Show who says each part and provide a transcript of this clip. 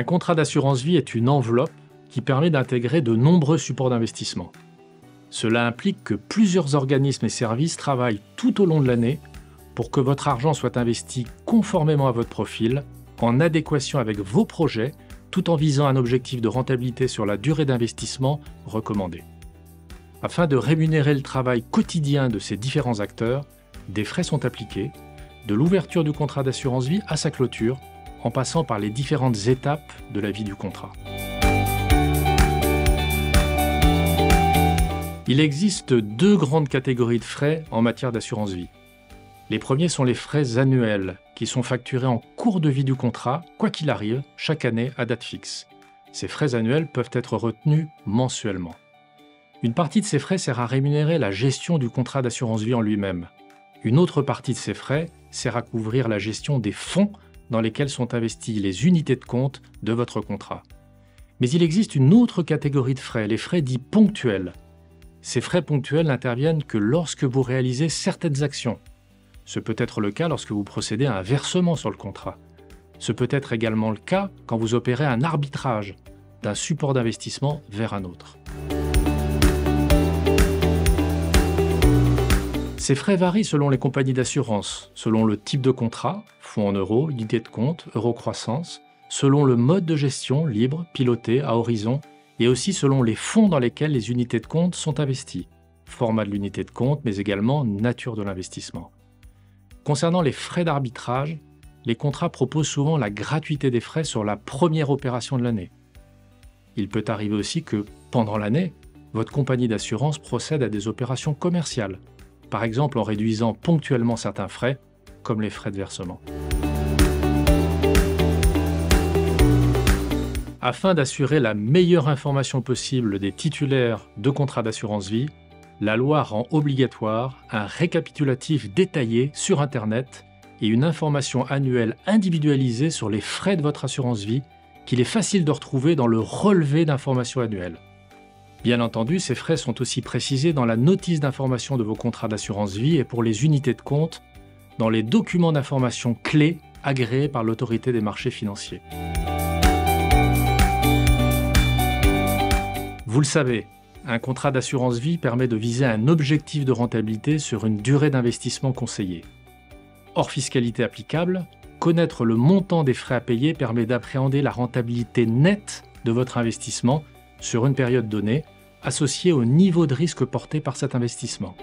Speaker 1: Un contrat d'assurance vie est une enveloppe qui permet d'intégrer de nombreux supports d'investissement. Cela implique que plusieurs organismes et services travaillent tout au long de l'année pour que votre argent soit investi conformément à votre profil, en adéquation avec vos projets, tout en visant un objectif de rentabilité sur la durée d'investissement recommandé. Afin de rémunérer le travail quotidien de ces différents acteurs, des frais sont appliqués, de l'ouverture du contrat d'assurance vie à sa clôture, en passant par les différentes étapes de la vie du contrat. Il existe deux grandes catégories de frais en matière d'assurance vie. Les premiers sont les frais annuels, qui sont facturés en cours de vie du contrat, quoi qu'il arrive, chaque année à date fixe. Ces frais annuels peuvent être retenus mensuellement. Une partie de ces frais sert à rémunérer la gestion du contrat d'assurance vie en lui-même. Une autre partie de ces frais sert à couvrir la gestion des fonds dans lesquels sont investies les unités de compte de votre contrat. Mais il existe une autre catégorie de frais, les frais dits ponctuels. Ces frais ponctuels n'interviennent que lorsque vous réalisez certaines actions. Ce peut être le cas lorsque vous procédez à un versement sur le contrat. Ce peut être également le cas quand vous opérez un arbitrage d'un support d'investissement vers un autre. Ces frais varient selon les compagnies d'assurance, selon le type de contrat, fonds en euros, unité de compte, euro-croissance, selon le mode de gestion, libre, piloté, à horizon, et aussi selon les fonds dans lesquels les unités de compte sont investies, format de l'unité de compte, mais également nature de l'investissement. Concernant les frais d'arbitrage, les contrats proposent souvent la gratuité des frais sur la première opération de l'année. Il peut arriver aussi que, pendant l'année, votre compagnie d'assurance procède à des opérations commerciales, par exemple en réduisant ponctuellement certains frais, comme les frais de versement. Afin d'assurer la meilleure information possible des titulaires de contrats d'assurance vie, la loi rend obligatoire un récapitulatif détaillé sur Internet et une information annuelle individualisée sur les frais de votre assurance vie qu'il est facile de retrouver dans le relevé d'information annuel. Bien entendu, ces frais sont aussi précisés dans la notice d'information de vos contrats d'assurance vie et pour les unités de compte, dans les documents d'information clés agréés par l'autorité des marchés financiers. Vous le savez, un contrat d'assurance vie permet de viser un objectif de rentabilité sur une durée d'investissement conseillée. Hors fiscalité applicable, connaître le montant des frais à payer permet d'appréhender la rentabilité nette de votre investissement sur une période donnée, associée au niveau de risque porté par cet investissement.